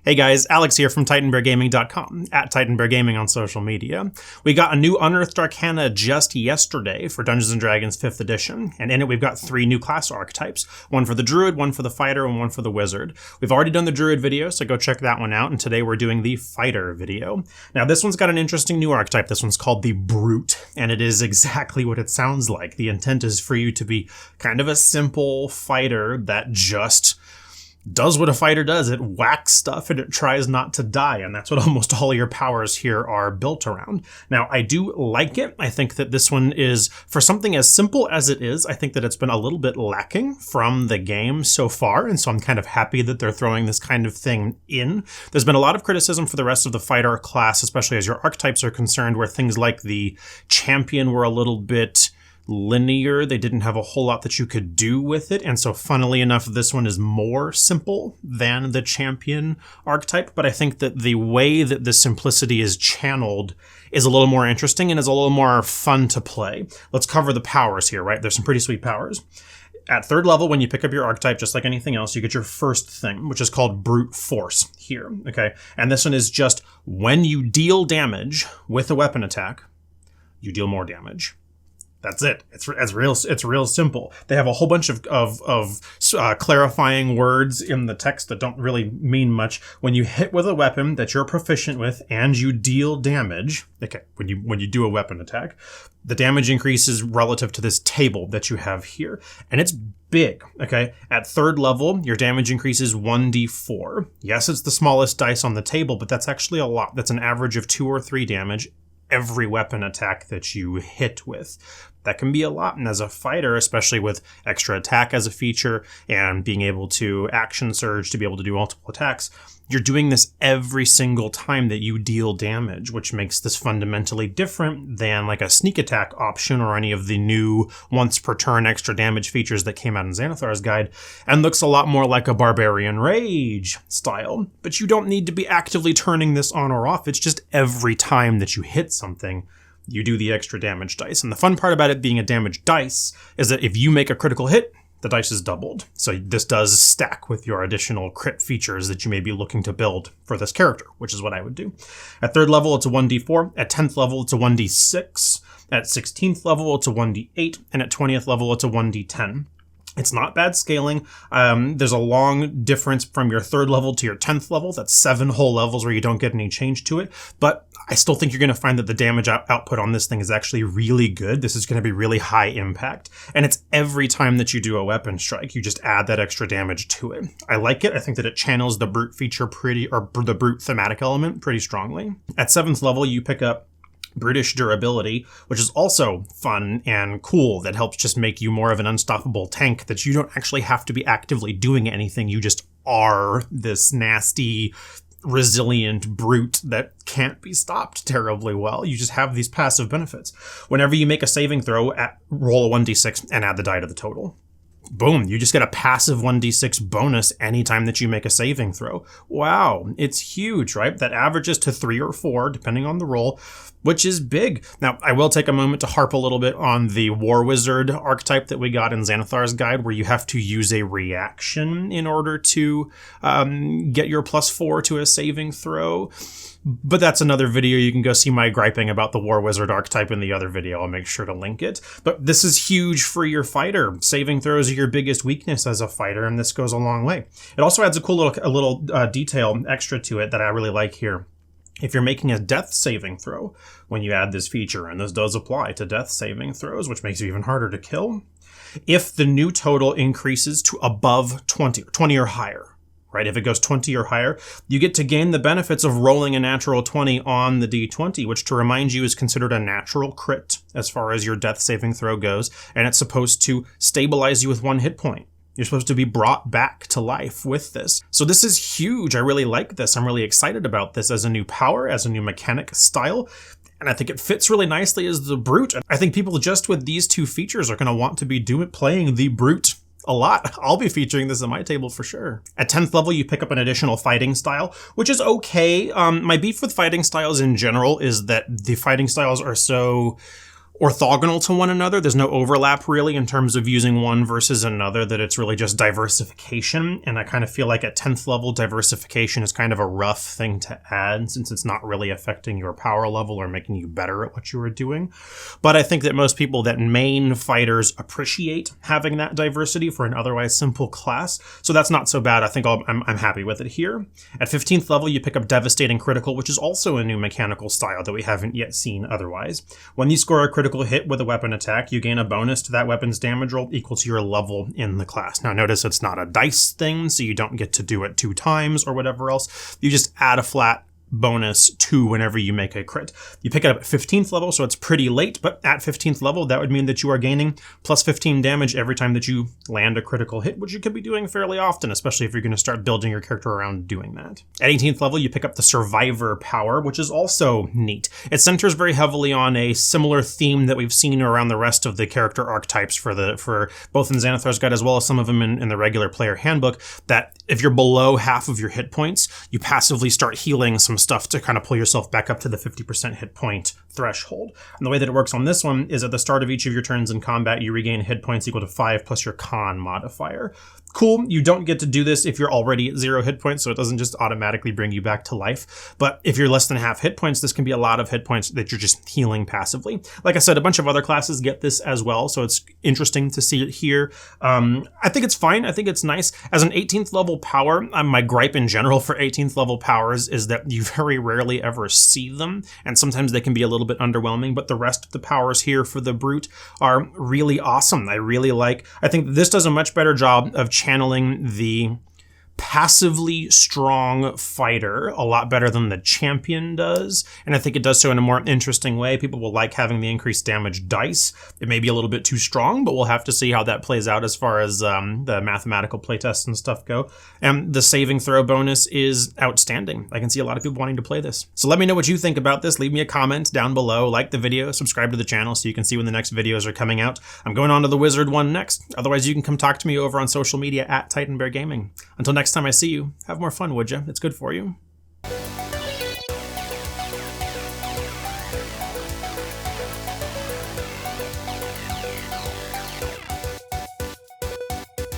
Hey guys, Alex here from TitanBearGaming.com, at TitanBearGaming on social media. We got a new Unearthed Arcana just yesterday for Dungeons & Dragons 5th edition, and in it we've got 3 new class archetypes. One for the Druid, one for the Fighter, and one for the Wizard. We've already done the Druid video, so go check that one out, and today we're doing the Fighter video. Now this one's got an interesting new archetype. This one's called the Brute, and it is exactly what it sounds like. The intent is for you to be kind of a simple fighter that just does what a fighter does. It whacks stuff and it tries not to die, and that's what almost all your powers here are built around. Now, I do like it. I think that this one is, for something as simple as it is, I think that it's been a little bit lacking from the game so far, and so I'm kind of happy that they're throwing this kind of thing in. There's been a lot of criticism for the rest of the fighter class, especially as your archetypes are concerned, where things like the champion were a little bit linear. They didn't have a whole lot that you could do with it, and so funnily enough, this one is more simple than the champion archetype, but I think that the way that the simplicity is channeled is a little more interesting and is a little more fun to play. Let's cover the powers here, right? There's some pretty sweet powers. At 3rd level, when you pick up your archetype, just like anything else, you get your first thing, which is called Brute Force here, okay? And this one is just when you deal damage with a weapon attack, you deal more damage. That's it. It's real simple. They have a whole bunch of clarifying words in the text that don't really mean much. When you hit with a weapon that you're proficient with and you deal damage, okay, when you do a weapon attack, the damage increases relative to this table that you have here, and it's big, okay? At 3rd level, your damage increases 1d4. Yes, it's the smallest dice on the table, but that's actually a lot. That's an average of 2 or 3 damage every weapon attack that you hit with. That can be a lot, and as a fighter, especially with extra attack as a feature and being able to action surge to be able to do multiple attacks, you're doing this every single time that you deal damage, which makes this fundamentally different than like a sneak attack option or any of the new once per turn extra damage features that came out in Xanathar's guide, and looks a lot more like a Barbarian Rage style. But you don't need to be actively turning this on or off. It's just every time that you hit something, you do the extra damage dice. And the fun part about it being a damage dice is that if you make a critical hit, the dice is doubled. So this does stack with your additional crit features that you may be looking to build for this character, which is what I would do. At 3rd level, it's a 1d4. At 10th level, it's a 1d6. At 16th level, it's a 1d8. And at 20th level, it's a 1d10. It's not bad scaling. There's a long difference from your 3rd level to your 10th level. That's 7 whole levels where you don't get any change to it. But I still think you're going to find that the damage output on this thing is actually really good. This is going to be really high impact. And it's every time that you do a weapon strike, you just add that extra damage to it. I like it. I think that it channels the Brute feature the Brute thematic element pretty strongly. At 7th level, you pick up Brutish Durability, which is also fun and cool. That helps just make you more of an unstoppable tank, that you don't actually have to be actively doing anything. You just are this nasty, resilient brute that can't be stopped terribly well. You just have these passive benefits. Whenever you make a saving throw, roll a 1d6 and add the die to the total. Boom, you just get a passive 1d6 bonus anytime that you make a saving throw. Wow, it's huge, right? That averages to 3 or 4, depending on the roll, which is big. Now, I will take a moment to harp a little bit on the War Wizard archetype that we got in Xanathar's guide, where you have to use a reaction in order to get your +4 to a saving throw. But that's another video. You can go see my griping about the War Wizard archetype in the other video. I'll make sure to link it. But this is huge for your fighter. Saving throws are your biggest weakness as a fighter, and this goes a long way. It also adds a cool little detail extra to it that I really like here. If you're making a death saving throw when you add this feature, and this does apply to death saving throws, which makes it even harder to kill, if the new total increases to above 20 or higher, right? If it goes 20 or higher, you get to gain the benefits of rolling a natural 20 on the d20, which, to remind you, is considered a natural crit as far as your death saving throw goes, and it's supposed to stabilize you with 1 hit point. You're supposed to be brought back to life with this. So this is huge. I really like this. I'm really excited about this as a new power, as a new mechanic style. And I think it fits really nicely as the Brute. I think people just with these 2 features are going to want to be playing the Brute a lot. I'll be featuring this on my table for sure. At 10th level, you pick up an additional fighting style, which is okay. My beef with fighting styles in general is that the fighting styles are so orthogonal to one another. There's no overlap really in terms of using one versus another, that it's really just diversification. And I kind of feel like at 10th level, diversification is kind of a rough thing to add since it's not really affecting your power level or making you better at what you are doing. But I think that most people that main fighters appreciate having that diversity for an otherwise simple class. So that's not so bad. I think I'm happy with it here. At 15th level, you pick up Devastating Critical, which is also a new mechanical style that we haven't yet seen otherwise. When you score a critical hit with a weapon attack, you gain a bonus to that weapon's damage roll equal to your level in the class. Now notice it's not a dice thing, so you don't get to do it 2 times or whatever else. You just add a flat bonus 2 whenever you make a crit. You pick it up at 15th level, so it's pretty late, but at 15th level, that would mean that you are gaining plus 15 damage every time that you land a critical hit, which you could be doing fairly often, especially if you're going to start building your character around doing that. At 18th level, you pick up the Survivor power, which is also neat. It centers very heavily on a similar theme that we've seen around the rest of the character archetypes for both in Xanathar's Guide as well as some of them in the regular player handbook, that if you're below half of your hit points, you passively start healing some stuff to kind of pull yourself back up to the 50% hit point threshold. And the way that it works on this one is at the start of each of your turns in combat, you regain hit points equal to 5 plus your con modifier. Cool, you don't get to do this if you're already at 0 hit points, so it doesn't just automatically bring you back to life. But if you're less than half hit points, this can be a lot of hit points that you're just healing passively. Like I said, a bunch of other classes get this as well, so it's interesting to see it here. I think it's fine. I think it's nice. As an 18th level power, my gripe in general for 18th level powers is that you very rarely ever see them, and sometimes they can be a little bit underwhelming, but the rest of the powers here for the Brute are really awesome. I think this does a much better job of channeling the passively strong fighter a lot better than the champion does, and I think it does so in a more interesting way. People will like having the increased damage dice. It may be a little bit too strong, but we'll have to see how that plays out as far as the mathematical playtests and stuff go. And the saving throw bonus is outstanding. I can see a lot of people wanting to play this. So let me know what you think about this. Leave me a comment down below, like the video, subscribe to the channel so you can see when the next videos are coming out. I'm going on to the Wizard one next. Otherwise, you can come talk to me over on social media at Titan Bear Gaming. Until next time I see you, have more fun, would ya? It's good for you.